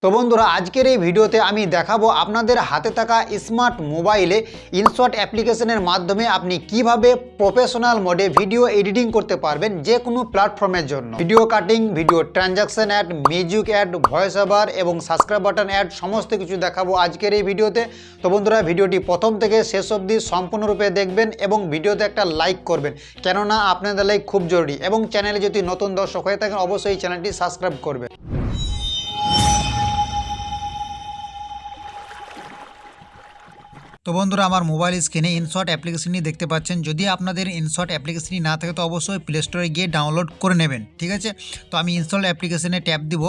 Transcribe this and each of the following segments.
তো বন্ধুরা আজকের এই ভিডিওতে আমি দেখাবো আপনাদের হাতে থাকা স্মার্ট মোবাইলে ইনশট অ্যাপ্লিকেশনের মাধ্যমে আপনি কিভাবে প্রফেশনাল মোডে ভিডিও এডিটিং করতে পারবেন যে কোনো প্ল্যাটফর্মের জন্য। Video cutting, video transition add, music add, voice over এবং সাবস্ক্রাইব বাটন অ্যাড সমস্ত কিছু দেখাবো আজকের এই ভিডিওতে। তো বন্ধুরা ভিডিওটি প্রথম থেকে শেষ অবধি সম্পূর্ণরূপে দেখবেন এবং ভিডিওতে একটা লাইক করবেন, কেননা আপনাদের লাইক খুব জরুরি, এবং চ্যানেলে যদি নতুন দর্শক হয়ে থাকেন অবশ্যই এই চ্যানেলটি সাবস্ক্রাইব করবেন। তো বন্ধুরা আমার মোবাইল স্ক্রিনে ইনশট অ্যাপ্লিকেশনটি দেখতে পাচ্ছেন। যদি আপনাদের ইনশট অ্যাপ্লিকেশনটি না থাকে তো অবশ্যই প্লে স্টোরে গিয়ে ডাউনলোড করে নেবেন, ঠিক আছে। তো আমি ইনস্টল অ্যাপ্লিকেশনে ট্যাপ দিব।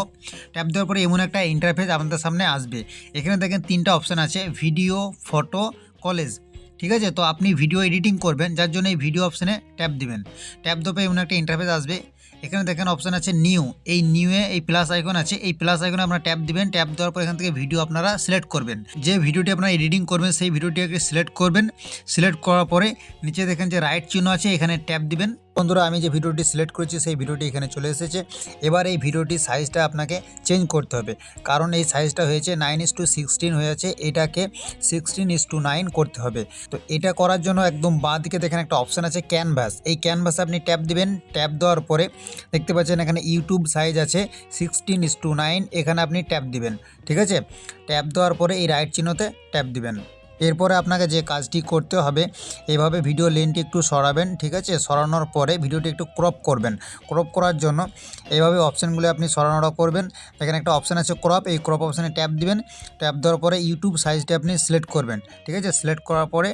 ট্যাপ দেওয়ার পরে এমন একটা ইন্টারফেস আপনাদের সামনে আসবে। এখানে দেখেন তিনটা অপশান আছে, ভিডিও, ফটো, কলেজ, ঠিক আছে। তো আপনি ভিডিও এডিটিং করবেন, যার জন্য এই ভিডিও অপশানে ট্যাপ দিবেন। ট্যাপ দেওয়ার এমন একটা ইন্টারফেস আসবে। এখানে দেখেন অপশান আছে নিউ, এই নিউয়ে এই প্লাস আইকন আছে, এই প্লাস আইকনে আপনারা ট্যাপ দিবেন। ট্যাপ দেওয়ার পর এখান থেকে ভিডিও আপনারা সিলেক্ট করবেন, যে ভিডিওটি আপনারা এডিটিং করবেন সেই ভিডিওটিকে সিলেক্ট করবেন। সিলেক্ট করার পরে নিচে দেখেন যে রাইট চিহ্ন আছে, এখানে ট্যাপ দিবেন। বন্ধুরা আমি যে ভিডিওটি সিলেক্ট করেছি সেই ভিডিওটি এখানে চলে এসেছে। এবার এই ভিডিওটির সাইজটা আপনাকে চেঞ্জ করতে হবে, কারণ এই সাইজটা হয়েছে 9:16 হয়েছে, এটাকে 16:9 করতে হবে। তো এটা করার জন্য একদম বাঁ দিকে দেখেন একটা অপশান আছে ক্যানভাস, এই ক্যানভাসে আপনি ট্যাপ দিবেন। ট্যাপ দেওয়ার পরে দেখতে পাচ্ছেন এখানে ইউটিউব সাইজ আছে 16:9, এখানে আপনি ট্যাপ দিবেন, ঠিক আছে। ট্যাপ দেওয়ার পরে এই রাইট চিহ্নতে ট্যাপ দিবেন। এরপরে আপনাকে যে কাজটি করতে হবে, এইভাবে ভিডিও লেন্থটি একটু সরাবেন, ঠিক আছে। সরানোর পরে ভিডিওটি একটু ক্রপ করবেন। ক্রপ করার জন্য এইভাবে অপশানগুলো আপনি সরানোটা করবেন। এখানে একটা অপশান আছে ক্রপ, এই ক্রপ অপশানে ট্যাপ দিবেন। ট্যাপ দেওয়ার পরে ইউটিউব সাইজটি আপনি সিলেক্ট করবেন, ঠিক আছে। সিলেক্ট করার পরে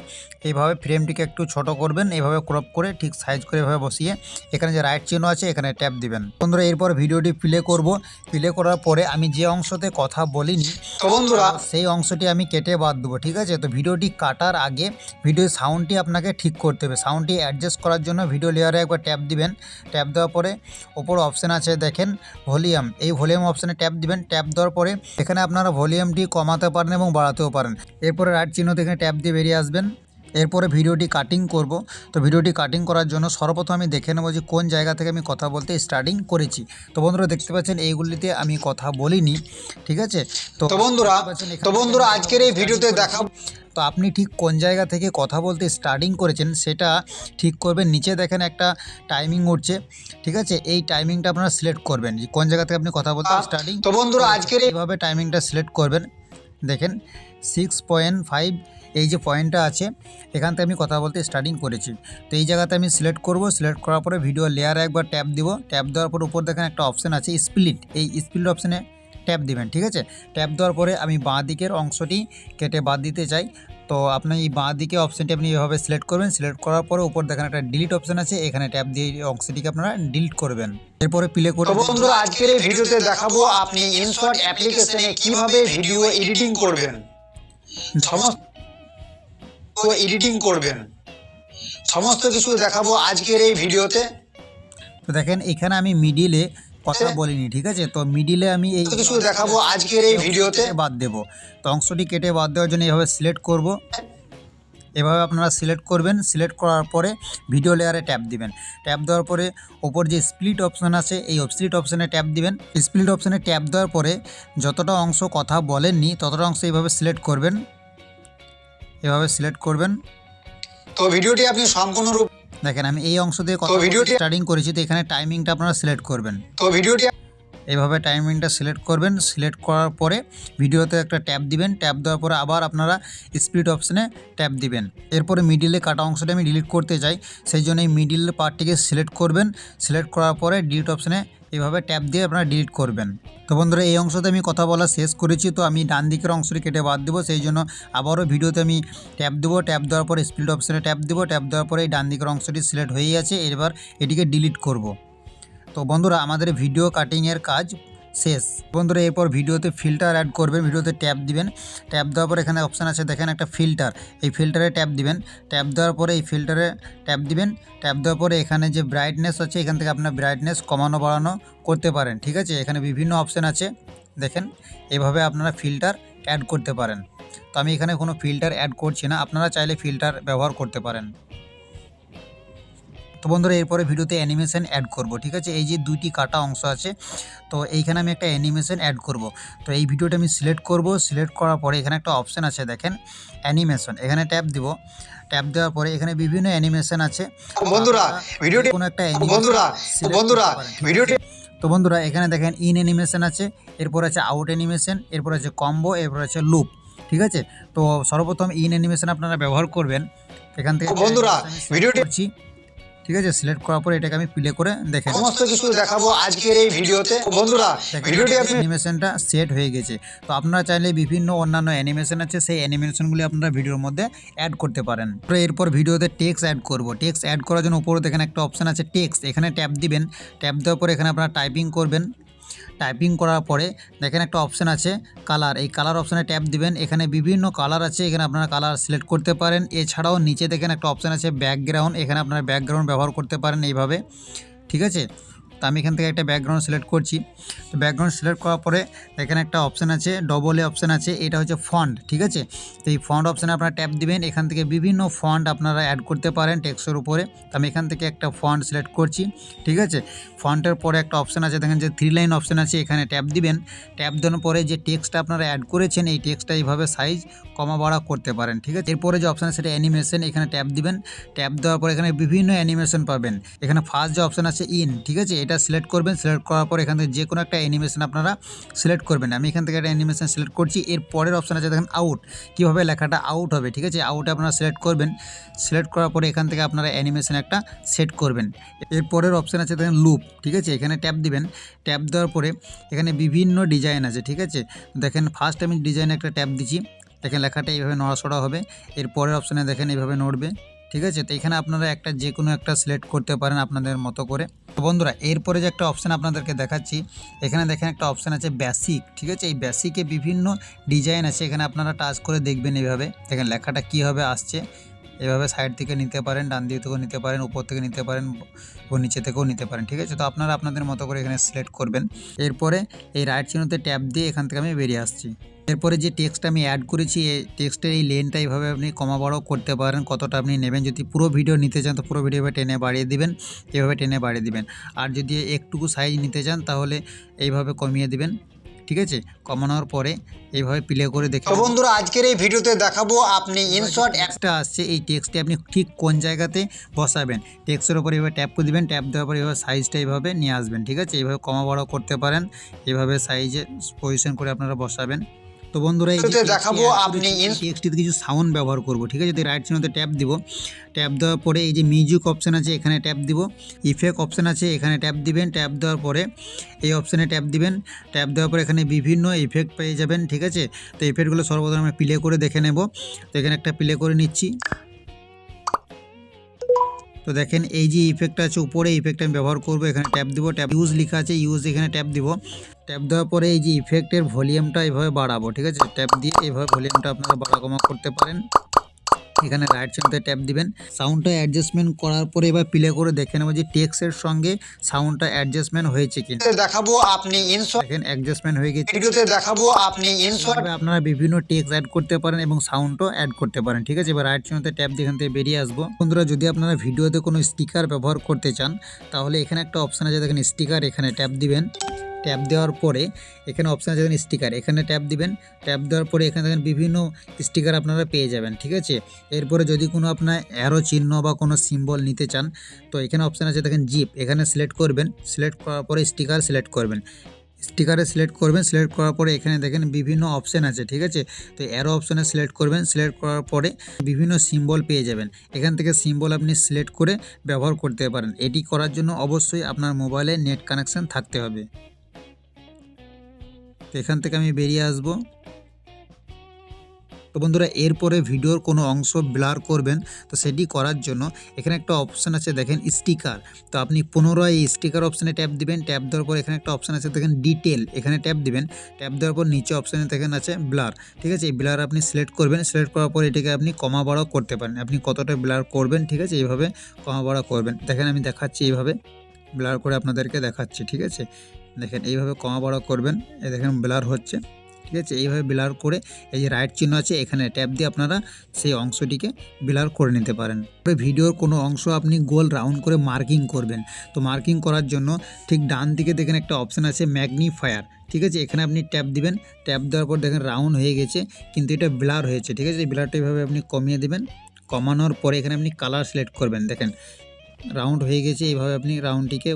এইভাবে ফ্রেমটিকে একটু ছোট করবেন, এইভাবে ক্রপ করে ঠিক সাইজ করে এভাবে বসিয়ে এখানে যে রাইট চিহ্ন আছে এখানে ট্যাপ দিবেন। বন্ধুরা এরপর ভিডিওটি প্লে করব। প্লে করার পরে আমি যে অংশতে কথা বলিনি তো বন্ধুরা সেই অংশটি আমি কেটে বাদ দেবো, ঠিক আছে। তো ভিডিওটি কাটার আগে ভিডিওর সাউন্ডটি আপনাকে ঠিক করতে হবে। সাউন্ডটি অ্যাডজাস্ট করার জন্য ভিডিও লেয়ারে একবার ট্যাপ দিবেন। ট্যাপ দেওয়ার পরে ওপর অপশান আছে দেখেন ভলিউম, এই ভলিউম অপশানে ট্যাপ দিবেন। ট্যাপ দেওয়ার পরে এখানে আপনারা ভলিউমটি কমাতে পারেন এবং বাড়াতেও পারেন। এরপরে রাইট চিহ্নতে এখানে ট্যাপ দিয়ে বেরিয়ে আসবেন। এরপরে ভিডিওটি কাটিং করব। তো ভিডিওটি কাটিং করার জন্য সর্বপ্রথম আমি দেখে নেব যে কোন জায়গা থেকে আমি কথা বলতে স্টার্টিং করেছি। তো বন্ধুরা দেখতে পাচ্ছেন এইগুলিতে আমি কথা বলিনি, ঠিক আছে। তো বন্ধুরা আজকের এই ভিডিওতে দেখাবো তো আপনি ঠিক কোন জায়গা থেকে কথা বলতে স্টার্টিং করেছেন সেটা ঠিক করবেন। নিচে দেখেন একটা টাইমিং উঠছে, ঠিক আছে। এই টাইমিংটা আপনারা সিলেক্ট করবেন যে কোন জায়গা থেকে আপনি কথা বলতে স্টার্টিং। তো বন্ধুরা আজকের এইভাবে টাইমিংটা সিলেক্ট করবেন। দেখেন 6.5 এই যে পয়েন্টটা আছে এখান থেকে আমি কথা বলতে স্টার্টিং করেছি। তো এই জায়গাতে আমি সিলেক্ট করব। সিলেক্ট করার পরে ভিডিও লেয়ারে একবার ট্যাপ দিব। ট্যাপ দেওয়ার পর উপর দেখেন একটা অপশান আছে স্প্লিট, এই স্প্লিট অপশানে ট্যাপ দিবেন, ঠিক আছে। ট্যাপ দেওয়ার পরে আমি বাঁ দিকের অংশটি কেটে বাদ দিতে চাই। তো আপনি এই বাঁ দিকে অপশানটি আপনি এভাবে সিলেক্ট করবেন। সিলেক্ট করার পরে উপর দেখেন একটা ডিলিট অপশান আছে, এখানে ট্যাপ দিয়ে এই অংশটিকে আপনারা ডিলিট করবেন। এরপরে প্লে করে বন্ধুরা আজকের এই ভিডিওতে দেখাবো আপনি ইনশট অ্যাপ্লিকেশনে কিভাবে ভিডিও এডিটিং করবেন, সমস্ত কিছু দেখাবো আজকের এই ভিডিওতে। তো দেখেন এখানে আমি মিডিলে কথা বলিনি, ঠিক আছে। তো মিডিলে আমি এই কিছু দেখাবো আজকের এই ভিডিওতে বাদ দেব। তো অংশটি কেটে বাদ দেওয়ার জন্য এইভাবে সিলেক্ট করব। এভাবে আপনারা সিলেক্ট করবেন। সিলেক্ট করার পরে ভিডিও লেয়ারে ট্যাপ দিবেন। ট্যাপ দেওয়ার পরে ওপর যে স্প্লিট অপশান আছে এই স্প্লিট অপশানে ট্যাপ দিবেন। স্প্লিট অপশানে ট্যাপ দেওয়ার পরে যতটা অংশ কথা বলেননি ততটা অংশ এইভাবে সিলেক্ট করবেন, এভাবে সিলেক্ট করবেন। তো ভিডিওটি আপনি সম্পূর্ণরূপে দেখেন আমি এই অংশ দিয়ে কথা স্টার্টিং করেছি। তো এখানে টাইমিংটা আপনারা সিলেক্ট করবেন। তো ভিডিওটি এইভাবে টাইমিংটা সিলেক্ট করবেন। সিলেক্ট করার পরে ভিডিওতে একটা ট্যাপ দিবেন। ট্যাপ দেওয়ার পরে আবার আপনারা স্প্লিট অপশানে ট্যাপ দিবেন। এরপরে মিডিলে কাটা অংশটা আমি ডিলিট করতে চাই, সেই জন্য এই মিডিল পার্টটিকে সিলেক্ট করবেন। সিলেক্ট করার পরে ডিলিট অপশানে এইভাবে ট্যাপ দিয়ে আপনারা ডিলিট করবেন। তো বন্ধুরা এই অংশতে আমি কথা বলা শেষ করেছি। তো আমি ডান দিকের অংশটি কেটে বাদ দেবো, সেই জন্য আবারও ভিডিওতে আমি ট্যাপ দেবো। ট্যাপ দেওয়ার পরে স্প্লিট অপশানে ট্যাপ দেবো। ট্যাপ দেওয়ার পরে এই ডান দিকের অংশটি সিলেক্ট হয়ে আছে, এবার এটিকে ডিলিট করব। তো বন্ধুরা আমাদের ভিডিও কাটিংয়ের কাজ শেষ। বন্ধুরা এরপর ভিডিওতে ফিল্টার অ্যাড করবেন। ভিডিওতে ট্যাপ দিবেন। ট্যাপ দেওয়ার পর এখানে অপশান আছে দেখেন একটা ফিল্টার, এই ফিল্টারে ট্যাপ দিবেন। ট্যাপ দেওয়ার পরে এই ফিল্টারে ট্যাপ দিবেন। ট্যাপ দেওয়ার পরে এখানে যে ব্রাইটনেস আছে এখান থেকে আপনার ব্রাইটনেস কমানো বাড়ানো করতে পারেন, ঠিক আছে। এখানে বিভিন্ন অপশান আছে দেখেন, এভাবে আপনারা ফিল্টার অ্যাড করতে পারেন। তো আমি এখানে কোনো ফিল্টার অ্যাড করছি না, আপনারা চাইলে ফিল্টার ব্যবহার করতে পারেন। তো বন্ধুরা এরপরে ভিডিওতে অ্যানিমেশন অ্যাড করব, ঠিক আছে। এই যে দুইটি কাটা অংশ আছে, তো এইখানে আমি একটা অ্যানিমেশন অ্যাড করব। তো এই ভিডিওটা আমি সিলেক্ট করব, সিলেক্ট করার পরে এখানে একটা অপশান আছে দেখেন অ্যানিমেশন, এখানে ট্যাপ দিব। ট্যাপ দেওয়ার পরে এখানে বিভিন্ন অ্যানিমেশন আছে, বন্ধুরা ভিডিওটি কোনো একটা ভিডিওটি তো বন্ধুরা এখানে দেখেন ইন অ্যানিমেশন আছে, এরপর আছে আউট অ্যানিমেশন, এরপর আছে কম্বো, এরপর আছে লুপ, ঠিক আছে। তো সর্বপ্রথম ইন অ্যানিমেশন আপনারা ব্যবহার করবেন। এখান থেকে বন্ধুরা ভিডিওটি করছি, ঠিক আছে। সিলেক্ট করার পরে এটাকে আমি প্লে করে দেখেন সমস্ত কিছু দেখাবো আজকের এই ভিডিওতে। বন্ধুরা ভিডিওটি আপনি অ্যানিমেশনটা সেট হয়ে গেছে। তো আপনারা চাইলে বিভিন্ন অন্যান্য অ্যানিমেশন আছে, সেই অ্যানিমেশনগুলি আপনারা ভিডিওর মধ্যে অ্যাড করতে পারেন। তো এরপর ভিডিওতে টেক্সট অ্যাড করব। টেক্সট অ্যাড করার জন্য উপরে দেখেন একটা অপশান আছে টেক্সট, এখানে ট্যাপ দিবেন। ট্যাপ দেওয়ার পরে এখানে আপনারা টাইপিং করবেন। টাইপিং করার পরে দেখেন একটা অপশান আছে কালার, এই কালার অপশানে ট্যাপ দিবেন। এখানে বিভিন্ন কালার আছে, এখানে আপনারা কালার সিলেক্ট করতে পারেন। এছাড়াও নিচে দেখেন একটা অপশান আছে ব্যাকগ্রাউন্ড, এখানে আপনারা ব্যাকগ্রাউন্ড ব্যবহার করতে পারেন এইভাবে, ঠিক আছে। তো আমি এখান থেকে একটা ব্যাকগ্রাউন্ড সিলেক্ট করছি। তো ব্যাকগ্রাউন্ড সিলেক্ট করার পরে এখানে একটা অপশান আছে ডবল অপশান আছে, এটা হচ্ছে ফন্ট, ঠিক আছে। তো এই ফন্ট অপশানে আপনারা ট্যাপ দিবেন। এখান থেকে বিভিন্ন ফন্ট আপনারা অ্যাড করতে পারেন টেক্সটের উপরে। তো আমি এখান থেকে একটা ফন্ট সিলেক্ট করছি, ঠিক আছে। ফন্টের পরে একটা অপশান আছে দেখেন যে 3 লাইন অপশান আছে, এখানে ট্যাপ দিবেন। ট্যাপ দেওয়ার পরে যে টেক্সটটা আপনারা অ্যাড করেছেন এই টেক্সটটা এইভাবে সাইজ কমা বাড়া করতে পারেন, ঠিক আছে। এরপরে যে অপশান আছে সেটা অ্যানিমেশন, এখানে ট্যাপ দিবেন। ট্যাপ দেওয়ার পরে এখানে বিভিন্ন অ্যানিমেশন পাবেন। এখানে ফার্স্ট যে অপশান আছে ইন, ঠিক আছে, এটা সিলেক্ট করবেন। সিলেক্ট করার পর এখান থেকে যে কোনো একটা অ্যানিমেশন আপনারা সিলেক্ট করবেন। আমি এখান থেকে একটা অ্যানিমেশন সিলেক্ট করছি। এর পরের অপশান আছে দেখেন আউট, কীভাবে লেখাটা আউট হবে, ঠিক আছে। আউটে আপনারা সিলেক্ট করবেন। সিলেক্ট করার পরে এখান থেকে আপনারা অ্যানিমেশন একটা সেট করবেন। এর পরের অপশান আছে দেখেন লুপ, ঠিক আছে, এখানে ট্যাপ দিবেন। ট্যাপ দেওয়ার পরে এখানে বিভিন্ন ডিজাইন আছে, ঠিক আছে। দেখেন ফার্স্ট আমি ডিজাইনে একটা ট্যাপ দিচ্ছি, দেখেন লেখাটা এইভাবে নড়াচড়া হবে। এর পরের অপশানে দেখেন এইভাবে নড়বে, ঠিক আছে। তো এখানে আপনারা একটা যে কোনো একটা সিলেক্ট করতে পারেন আপনাদের মতো করে। তো বন্ধুরা এরপরে যে একটা অপশান আপনাদেরকে দেখাচ্ছি, এখানে দেখেন একটা অপশান আছে বেসিক, ঠিক আছে। এই বেসিকে বিভিন্ন ডিজাইন আছে, এখানে আপনারা টাচ করে দেখবেন এইভাবে। দেখেন লেখাটা কীভাবে আসছে, এভাবে সাইড থেকে নিতে পারেন, ডান দিক থেকেও নিতে পারেন, উপর থেকে নিতে পারেন ও নিচে থেকেও নিতে পারেন, ঠিক আছে। তো আপনারা আপনাদের মতো করে এখানে সিলেক্ট করবেন। এরপরে এই রাইট চিহ্নতে ট্যাপ দিয়ে এখান থেকে আমি বেরিয়ে আসছি। এরপরে যে টেক্সটটা আমি অ্যাড করেছি এই টেক্সটের এই লেনটা এইভাবে আপনি কমা বাড়াও করতে পারেন, কতটা আপনি নেবেন। যদি পুরো ভিডিও নিতে চান তো পুরো ভিডিও টেনে বাড়িয়ে দিবেন, এভাবে টেনে বাড়িয়ে দিবেন। আর যদি একটুকু সাইজ নিতে চান তাহলে এইভাবে কমিয়ে দিবেন, ঠিক আছে। কমানোর পরে এইভাবে প্লে করে দেখে। তো বন্ধুরা আজকের এই ভিডিওতে দেখাবো আপনি ইনশর্ট টেক্সটটা আসছে, এই টেক্সটে আপনি ঠিক কোন জায়গাতে বসাবেন। টেক্সটের উপর এইভাবে ট্যাপ করে দিবেন। ট্যাপ দেওয়ার পর এইভাবে সাইজটা এইভাবে নিয়ে আসবেন, ঠিক আছে। এইভাবে কমা বড় করতে পারেন, এইভাবে সাইজে পজিশন করে আপনারা বসাবেন। তো বন্ধুরা এই যে দেখাবো আপনি টেক্সটিতে কিছু সাউন্ড ব্যবহার করব, ঠিক আছে। যদি রাইট চিহ্নতে ট্যাপ দিব, ট্যাপ দেওয়ার পরে এই যে মিউজিক অপশান আছে এখানে ট্যাপ দিব। ইফেক্ট অপশান আছে এখানে ট্যাপ দিবেন। ট্যাপ দেওয়ার পরে এই অপশানে ট্যাপ দিবেন। ট্যাপ দেওয়ার পরে এখানে বিভিন্ন ইফেক্ট পেয়ে যাবেন, ঠিক আছে। তো ইফেক্টগুলো সর্বপ্রথম আমরা প্লে করে দেখে নেব। তো এখানে একটা প্লে করে নিচ্ছি। তো দেখেন এই যে ইফেক্টটা আছে উপরে, ইফেক্ট আমি ব্যবহার করব। এখানে ট্যাপ দিব, ট্যাপ ইউজ লেখা আছে ইউজ, এখানে ট্যাপ দিব। ট্যাপ দেওয়ার পরে এই যে ইফেক্টের ভলিউমটা এভাবে বাড়াবো, ঠিক আছে। ট্যাপ দিয়ে এভাবে ভলিউমটা আপনারা বাড়া কমা করতে পারেন। এখানে রাইট চিহ্নতে ট্যাপ দিবেন। সাউন্ডটা অ্যাডজাস্টমেন্ট করার পরে এবার প্লে করে দেখে নেব যে টেক্সটের সঙ্গে সাউন্ডটা অ্যাডজাস্টমেন্ট হয়েছে কিনা। দেখাবো আপনি ইনশর্ট দেখেন অ্যাডজাস্টমেন্ট হয়ে গেছে। ভিডিওতে দেখাবো আপনি ইনশর্ট আপনারা বিভিন্ন টেক্সট অ্যাড করতে পারেন এবং সাউন্ডও অ্যাড করতে পারেন, ঠিক আছে। এবার রাইট চিহ্নতে ট্যাপ দিয়ে এখান থেকে বেরিয়ে আসবো। বন্ধুরা যদি আপনারা ভিডিওতে কোনো স্টিকার ব্যবহার করতে চান তাহলে এখানে একটা অপশান আছে দেখেন স্টিকার, এখানে ট্যাপ দিবেন। ট্যাপ দেওয়ার পরে এখানে অপশান আছে দেখেন স্টিকার, এখানে ট্যাপ দিবেন। ট্যাপ দেওয়ার পরে এখানে দেখেন বিভিন্ন স্টিকার আপনারা পেয়ে যাবেন, ঠিক আছে। এরপরে যদি কোনো আপনার অ্যারো চিহ্ন বা কোনো সিম্বল নিতে চান তো এখানে অপশান আছে দেখেন জিপ, এখানে সিলেক্ট করবেন। সিলেক্ট করার পরে স্টিকার সিলেক্ট করবেন। স্টিকারে সিলেক্ট করবেন। সিলেক্ট করার পরে এখানে দেখেন বিভিন্ন অপশান আছে, ঠিক আছে। তো অ্যারো অপশানে সিলেক্ট করবেন। সিলেক্ট করার পরে বিভিন্ন সিম্বল পেয়ে যাবেন। এখান থেকে সিম্বল আপনি সিলেক্ট করে ব্যবহার করতে পারেন। এটি করার জন্য অবশ্যই আপনার মোবাইলে নেট কানেকশান থাকতে হবে। তো এখান থেকে আমি বেরিয়ে আসবো। তো বন্ধুরা এরপরে ভিডিওর কোনো অংশ ব্লার করবেন তো সেটি করার জন্য এখানে একটা অপশান আছে দেখেন স্টিকার। তো আপনি পুনরায় এই স্টিকার অপশানে ট্যাপ দিবেন। ট্যাপ দেওয়ার পর এখানে একটা অপশান আছে দেখেন ডিটেল, এখানে ট্যাপ দিবেন। ট্যাপ দেওয়ার পর নিচে অপশানে দেখেন আছে ব্লার, ঠিক আছে। এই ব্লার আপনি সিলেক্ট করবেন। সিলেক্ট করার পর এটাকে আপনি কমা বাড়াও করতে পারেন, আপনি কতটা ব্লার করবেন, ঠিক আছে। এইভাবে কমা বাড়া করবেন। দেখেন আমি দেখাচ্ছি এইভাবে ব্লার করে আপনাদেরকে দেখাচ্ছি, ঠিক আছে। দেখেন এইভাবে কমা বাড়া করবেন। এই দেখেন ব্লার হচ্ছে, ঠিক আছে, এইভাবে ব্লার করে এই যে রাইট চিহ্ন আছে এখানে ট্যাপ দিয়ে আপনারা সেই অংশটিকে ব্লার করে নিতে পারেন। ভিডিওর কোনো অংশ আপনি গোল রাউন্ড করে মার্কিং করবেন, তো মার্কিং করার জন্য ঠিক ডান দিকে দেখেন একটা অপশান আছে ম্যাগনিফায়ার, ঠিক আছে, এখানে আপনি ট্যাপ দিবেন। ট্যাপ দেওয়ার পর দেখেন রাউন্ড হয়ে গেছে কিন্তু এটা ব্লার হয়েছে, ঠিক আছে, এই ব্লারটা এইভাবে আপনি কমিয়ে দেবেন। কমানোর পরে এখানে আপনি কালার সিলেক্ট করবেন, দেখেন রাউন্ড হয়ে গেছে, এইভাবে আপনি রাউন্ডটিকে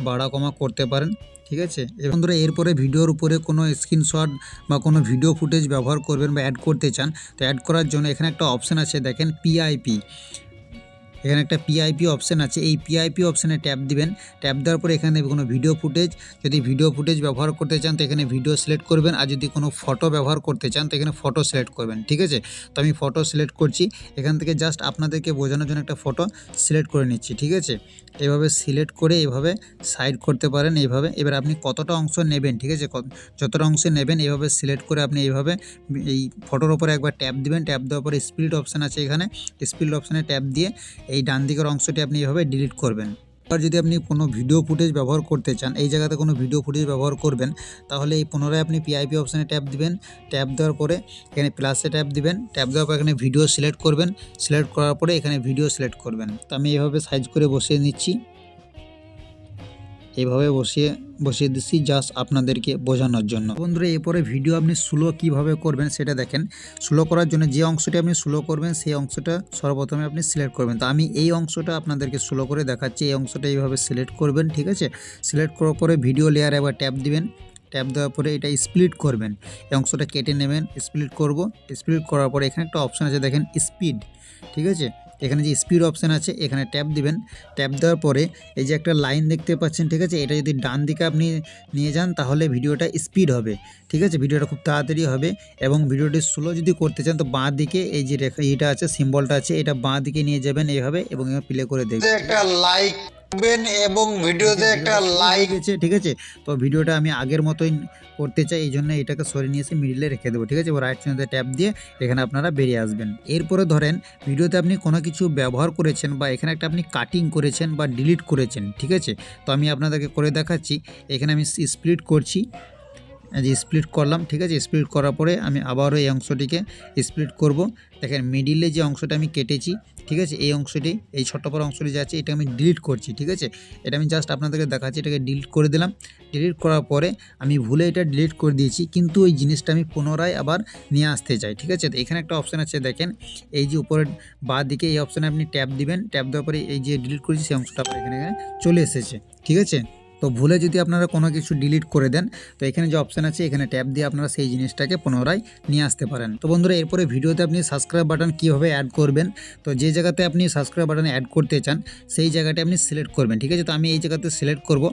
বাড়া কমা করতে পারেন, ঠিক আছে। বন্ধুরা এরপরে ভিডিওর উপরে কোনো স্ক্রিনশট বা কোনো ভিডিও ফুটেজ ব্যবহার করবেন বা অ্যাড করতে চান, তো অ্যাড করার জন্য এখানে একটা অপশান আছে দেখেন পিআইপি, এখানে একটা পিআইপি অপশান আছে, এই পিআইপি অপশানে ট্যাপ দিবেন। ট্যাপ দেওয়ার পরে এখানে কোনো ভিডিও ফুটেজ, যদি ভিডিও ফুটেজ ব্যবহার করতে চান তো এখানে ভিডিও সিলেক্ট করবেন, আর যদি কোনো ফটো ব্যবহার করতে চান তো এখানে ফটো সিলেক্ট করবেন, ঠিক আছে। তো আমি ফটো সিলেক্ট করছি, এখান থেকে জাস্ট আপনাদেরকে বোঝানোর জন্য একটা ফটো সিলেক্ট করে নিচ্ছি, ঠিক আছে। এভাবে সিলেক্ট করে এইভাবে সাইড করতে পারেন এইভাবে। এবার আপনি কতটা অংশ নেবেন, ঠিক আছে, যতটা অংশ নেবেন এইভাবে সিলেক্ট করে আপনি এইভাবে এই ফটোর ওপরে একবার ট্যাপ দিবেন। ট্যাপ দেওয়ার পরে স্প্লিট অপশান আছে, এখানে স্প্লিট অপশানে ট্যাপ দিয়ে এই ডান দিকের অংশটি আপনি এভাবে ডিলিট করবেন। এবার যদি আপনি কোনো ভিডিও ফুটেজ ব্যবহার করতে চান, এই জায়গাতে কোনো ভিডিও ফুটেজ ব্যবহার করবেন, তাহলে এই পুনরায় আপনি পিআইপি অপশানে ট্যাপ দিবেন। ট্যাপ দেওয়ার পরে এখানে প্লাসে ট্যাপ দিবেন। ট্যাপ দেওয়ার পর এখানে ভিডিও সিলেক্ট করবেন। সিলেক্ট করার পরে এখানে ভিডিও সিলেক্ট করবেন। তো আমি এভাবে সাইজ করে বসিয়ে নিচ্ছি, এইভাবে বসিয়ে দিচ্ছি জাস্ট আপনাদেরকে বোঝানোর জন্য। বন্ধুরা এরপরে ভিডিও আপনি স্লো কিভাবে করবেন সেটা দেখেন। স্লো করার জন্য যে অংশটি আপনি স্লো করবেন সেই অংশটা সর্বপ্রথমে আপনি সিলেক্ট করবেন। তো আমি এই অংশটা আপনাদেরকে স্লো করে দেখাচ্ছি। এই অংশটা এইভাবে সিলেক্ট করবেন, ঠিক আছে। সিলেক্ট করার পরে ভিডিও লেয়ারে একবার ট্যাপ দিবেন। ট্যাপ দেওয়ার পরে এটা স্প্লিট করবেন, এই অংশটা কেটে নেবেন। স্প্লিট করব, স্প্লিট করার পরে এখানে একটা অপশান আছে দেখেন স্পিড, ঠিক আছে। এখানে যে স্পিড অপশান আছে এখানে ট্যাপ দিবেন। ট্যাপ দেওয়ার পরে এই যে একটা লাইন দেখতে পাচ্ছেন, ঠিক আছে, এটা যদি ডান দিকে আপনি নিয়ে যান তাহলে ভিডিওটা স্পিড হবে, ঠিক আছে, ভিডিওটা খুব তাড়াতাড়ি হবে। এবং ভিডিওটি স্লো যদি করতে চান তো বাঁ দিকে এই যে রেখা এটা আছে, সিম্বলটা আছে, এটা বাঁ দিকে নিয়ে যাবেন এইভাবে এবং প্লে করে দেখবেন। একটা লাইক করবেন এবং ভিডিওতে একটা লাইক গেছে, ঠিক আছে। তো ভিডিওটা আমি আগের মতোই করতে চাই, এই জন্য এটাকে সরিয়ে নিয়ে এসে মিডিলে রেখে দেবো, ঠিক আছে। এবার রাইট চিহ্নতে ট্যাপ দিয়ে এখানে আপনারা বেরিয়ে আসবেন। এরপরে ধরেন ভিডিওতে আপনি কোনো কিছু ব্যবহার করেছেন বা এখানে একটা আপনি কাটিং করেছেন বা ডিলিট করেছেন, ঠিক আছে। তো আমি আপনাদেরকে করে দেখাচ্ছি। এখানে আমি স্প্লিট করছি, যে স্প্লিট করলাম, ঠিক আছে। স্প্লিট করার পরে আমি আবারও এই অংশটিকে স্প্লিট করব। দেখেন মিডিলে যে অংশটা আমি কেটেছি, ঠিক আছে, এই অংশটি, এই ছোট্ট বড় অংশটি যাচ্ছে, এটা আমি ডিলিট করছি, ঠিক আছে। এটা আমি জাস্ট আপনাদেরকে দেখাচ্ছি, এটাকে ডিলিট করে দিলাম। ডিলিট করার পরে আমি ভুলে এটা ডিলিট করে দিয়েছি, কিন্তু ওই জিনিসটা আমি পুনরায় আবার নিয়ে আসতে চাই, ঠিক আছে। তো এখানে একটা অপশান আছে দেখেন, এই যে উপরের বাঁ দিকে এই অপশানে আপনি ট্যাপ দিবেন। ট্যাপ দেওয়ার পরে এই যে ডিলিট করেছি সেই অংশটা আবার এখানে চলে এসেছে, ঠিক আছে। তো ভুলে যদি আপনারা কোনো কিছু ডিলিট করে দেন তো এখানে যে অপশান আছে এখানে ট্যাপ দিয়ে আপনারা সেই জিনিসটাকে পুনরায় নিয়ে আসতে পারেন। তো বন্ধুরা এরপরে ভিডিওতে আপনি সাবস্ক্রাইব বাটন কীভাবে অ্যাড করবেন, তো যে জায়গাতে আপনি সাবস্ক্রাইব বাটন অ্যাড করতে চান সেই জায়গাটা আপনি সিলেক্ট করবেন, ঠিক আছে। তো আমি এই জায়গাতে সিলেক্ট করব।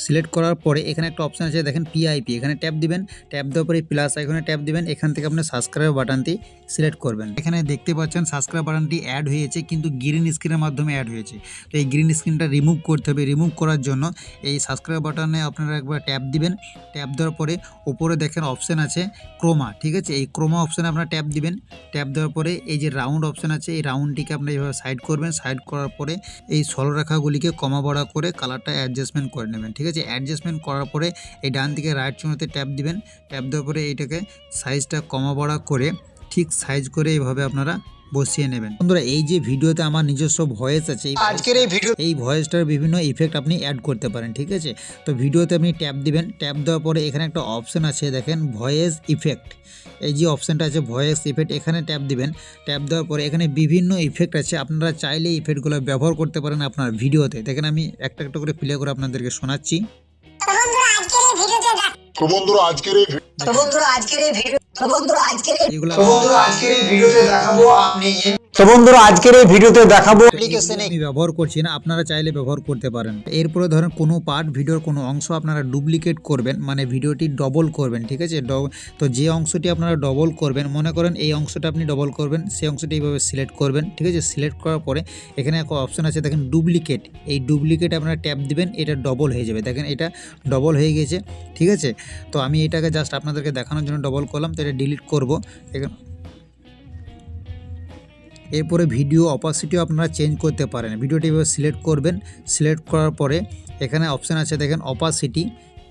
সিলেক্ট করার পরে এখানে একটা অপশান আছে দেখেন পিআইপি, এখানে ট্যাপ দিবেন। ট্যাপ দেওয়ার পরে প্লাস আইকনে ট্যাপ দিবেন। এখান থেকে আপনি সাবস্ক্রাইব বাটনটি সিলেক্ট করবেন। এখানে দেখতে পাচ্ছেন সাবস্ক্রাইব বাটনটি অ্যাড হয়েছে কিন্তু গ্রিন স্ক্রিনের মাধ্যমে অ্যাড হয়েছে। তো এই গ্রিন স্ক্রিনটা রিমুভ করতে হবে। রিমুভ করার জন্য এই সাবস্ক্রাইব বাটনে আপনারা একবার ট্যাপ দিবেন। ট্যাপ দেওয়ার পরে উপরে দেখেন অপশান আছে ক্রোমা, ঠিক আছে। এই ক্রোমা অপশানে আপনারা ট্যাপ দিবেন। ট্যাপ দেওয়ার পরে এই যে রাউন্ড অপশান আছে এই রাউন্ডটিকে আপনারা এইভাবে সাইড করবেন। সাইড করার পরে এই সরলরেখাগুলিকে কমা বড়া করে কালারটা অ্যাডজাস্টমেন্ট করে নেবেন, ঠিক আছে। অ্যাডজাস্টমেন্ট করার পরে এই ডান দিকে রাইট চিহ্নতে ট্যাপ দিবেন। ট্যাপ দেওয়ার পরে এইটাকে সাইজটা কমা বড়া করে ঠিক সাইজ করে এইভাবে আপনারা বসিয়ে নেবেন। বন্ধুরা এই যে ভিডিওতে আমার নিজস্ব ভয়েস আছে, আজকের এই ভয়েসটার বিভিন্ন ইফেক্ট আপনি অ্যাড করতে পারেন, ঠিক আছে। তো ভিডিওতে আপনি ট্যাপ দিবেন। ট্যাপ দেওয়ার পরে এখানে একটা অপশান আছে দেখেন ভয়েস ইফেক্ট, এই যে অপশানটা আছে ভয়েস ইফেক্ট, এখানে ট্যাপ দিবেন। ট্যাপ দেওয়ার পরে এখানে বিভিন্ন ইফেক্ট আছে, আপনারা চাইলে ইফেক্টগুলো ব্যবহার করতে পারেন আপনার ভিডিওতে। দেখেন আমি একটা একটা করে প্লে করে আপনাদেরকে শোনাচ্ছি। আজকের এই ভিডিওতে দেখাবো অ্যাপ্লিকেশনে আমি ব্যবহার করছি না, আপনারা চাইলে ব্যবহার করতে পারেন। এরপরে ধরেন কোনো পার্ট ভিডিওর কোনো অংশ আপনারা ডুপ্লিকেট করবেন, মানে ভিডিওটি ডবল করবেন, ঠিক আছে। তো যে অংশটি আপনারা ডবল করবেন, মনে করেন এই অংশটা আপনি ডবল করবেন, সেই অংশটি এইভাবে সিলেক্ট করবেন, ঠিক আছে। সিলেক্ট করার পরে এখানে একটা অপশান আছে দেখেন ডুপ্লিকেট, এই ডুপ্লিকেট আপনারা ট্যাপ দিবেন, এটা ডবল হয়ে যাবে। দেখেন এটা ডবল হয়ে গেছে, ঠিক আছে। তো আমি এটাকে জাস্ট আপনাদেরকে দেখানোর জন্য ডবল করলাম, তো এটা ডিলিট করবো। এরপরে ভিডিও অপাসিটিও আপনারা চেঞ্জ করতে পারেন। ভিডিওটি এভাবে সিলেক্ট করবেন। সিলেক্ট করার পরে এখানে অপশান আছে দেখেন অপাসিটি,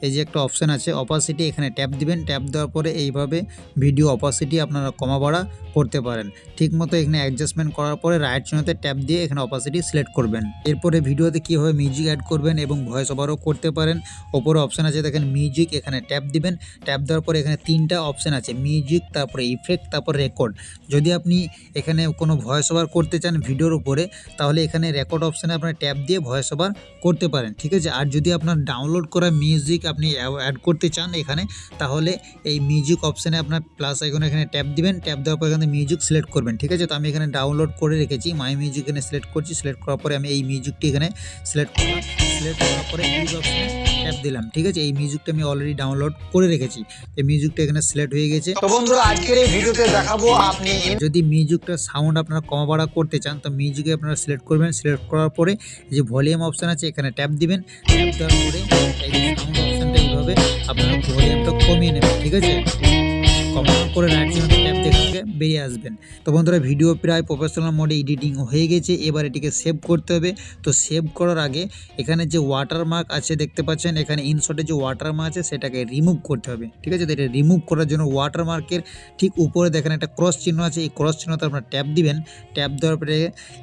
এই যে একটা অপশান আছে অপাসিটি, এখানে ট্যাপ দিবেন। ট্যাপ দেওয়ার পরে এইভাবে ভিডিও অপাসিটি আপনারা কমা বাড়া করতে পারেন। ঠিকমতো এখানে অ্যাডজাস্টমেন্ট করার পরে রাইট চিহ্নতে ট্যাপ দিয়ে এখানে অপাসিটি সিলেক্ট করবেন। এরপরে ভিডিওতে কীভাবে মিউজিক অ্যাড করবেন এবং ভয়েস ওভারও করতে পারেন, ওপরে অপশান আছে দেখেন মিউজিক, এখানে ট্যাপ দিবেন। ট্যাপ দেওয়ার পরে এখানে 3টা অপশান আছে, মিউজিক, তারপরে ইফেক্ট, তারপর রেকর্ড। যদি আপনি এখানে কোনো ভয়েস ওভার করতে চান ভিডিওর উপরে, তাহলে এখানে রেকর্ড অপশানে আপনার ট্যাপ দিয়ে ভয়েস ওভার করতে পারেন, ঠিক আছে। আর যদি আপনার ডাউনলোড করা মিউজিক আপনি অ্যাড করতে চান এখানে, তাহলে এই মিউজিক অপশানে আপনার প্লাস আইকনে এখানে ট্যাপ দিবেন। ট্যাপ দেওয়ার পর এখানে মিউজিক সিলেক্ট করবেন, ঠিক আছে। তো আমি এখানে ডাউনলোড করে রেখেছি, মাই মিউজিক এখানে সিলেক্ট করছি। সিলেক্ট করার পরে আমি এই মিউজিকটি এখানে সিলেক্ট করলাম। সিলেক্ট করার পরে ইউজ অপশানে ট্যাপ দিলাম, ঠিক আছে। এই মিউজিকটা আমি অলরেডি ডাউনলোড করে রেখেছি, এই মিউজিকটা এখানে সিলেক্ট হয়ে গেছে। তো বন্ধুরা আজকের এই ভিডিওতে দেখাবো আপনি যদি মিউজিকটার সাউন্ড আপনারা কমা বাড়া করতে চান, তো মিউজিকে আপনারা সিলেক্ট করবেন। সিলেক্ট করার পরে যে ভলিউম অপশান আছে এখানে ট্যাপ দিবেন। ট্যাপ দেওয়ার পরে এই যে সাউন্ড অপশানটা এইভাবে আপনারা ভলিউমটা কমিয়ে নেবেন, ঠিক আছে। কমানোর পরে রাইট চিহ্নতে ট্যাপ দিয়ে এখান থেকে বেরিয়ে আসবেন। তো বন্ধুরা ভিডিও প্রায় প্রফেশনাল মোডে এডিটিং হয়ে গেছে, এবার এটিকে সেভ করতে হবে। তো সেভ করার আগে এখানে যে ওয়াটারমার্ক আছে দেখতে পাচ্ছেন, এখানে ইনশটে যে ওয়াটারমার্ক আছে সেটাকে রিমুভ করতে হবে, ঠিক আছে। তো এটা রিমুভ করার জন্য ওয়াটারমার্কের ঠিক উপরে দেখেন একটা ক্রস চিহ্ন আছে, এই ক্রস চিহ্নতে আপনারা ট্যাপ দিবেন। ট্যাপ দেওয়ার পরে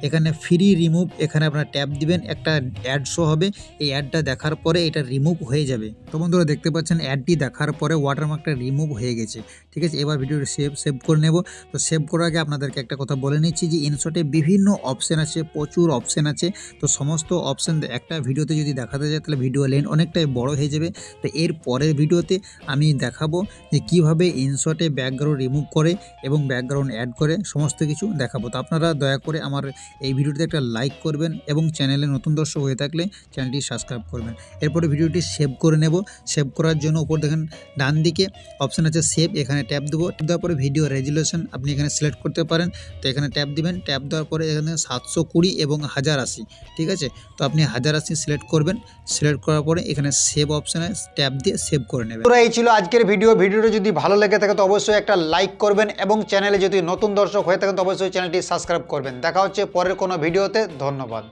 এখানে ফ্রি রিমুভ, এখানে আপনারা ট্যাপ দিবেন, একটা অ্যাড শো হবে। এই অ্যাডটা দেখার পরে এটা রিমুভ হয়ে যাবে। তো বন্ধুরা দেখতে পাচ্ছেন অ্যাডটি দেখার পরে ওয়াটারমার্কটা রিমুভ হয়ে গেছে, ঠিক আছে। এবার ভিডিওটি সেভ করে নেব। তো সেভ করার আগে আপনাদেরকে একটা কথা বলে নিচ্ছি যে ইনশটে বিভিন্ন অপশান আছে, প্রচুর অপশান আছে। তো সমস্ত অপশান একটা ভিডিওতে যদি দেখাতে যায় তাহলে ভিডিও লেন্থ অনেকটাই বড় হয়ে যাবে। তো এর পরের ভিডিওতে আমি দেখাবো যে কিভাবে ইনশটে ব্যাকগ্রাউন্ড রিমুভ করে এবং ব্যাকগ্রাউন্ড অ্যাড করে, সমস্ত কিছু দেখাবো। তো আপনারা দয়া করে আমার এই ভিডিওটিতে একটা লাইক করবেন এবং চ্যানেলে নতুন দর্শক হয়ে থাকলে চ্যানেলটি সাবস্ক্রাইব করবেন। এরপরে ভিডিওটি সেভ করে নেব। সেভ করার জন্য উপর দেখেন ডান দিকে অপশান আছে সেভ, এখানে ট্যাপ দেবো। ট্যাপ দেওয়ার পরে ভিডিও রেজুলেশন আপনি এখানে সিলেক্ট করতে পারেন। তো এখানে ট্যাপ দিবেন। ট্যাপ দেওয়ার পরে এখানে 720 এবং 1080, ঠিক আছে। তো আপনি 1080 সিলেক্ট করবেন। সিলেক্ট করার পরে এখানে সেভ অপশানে ট্যাপ দিয়ে সেভ করে নেবেন। বন্ধুরা এই ছিল আজকের ভিডিওটা যদি ভালো লেগে থাকে তো অবশ্যই একটা লাইক করবেন এবং চ্যানেলে যদি নতুন দর্শক হয়ে থাকেন তো অবশ্যই চ্যানেলটি সাবস্ক্রাইব করবেন। দেখা হচ্ছে পরের কোনো ভিডিওতে। ধন্যবাদ।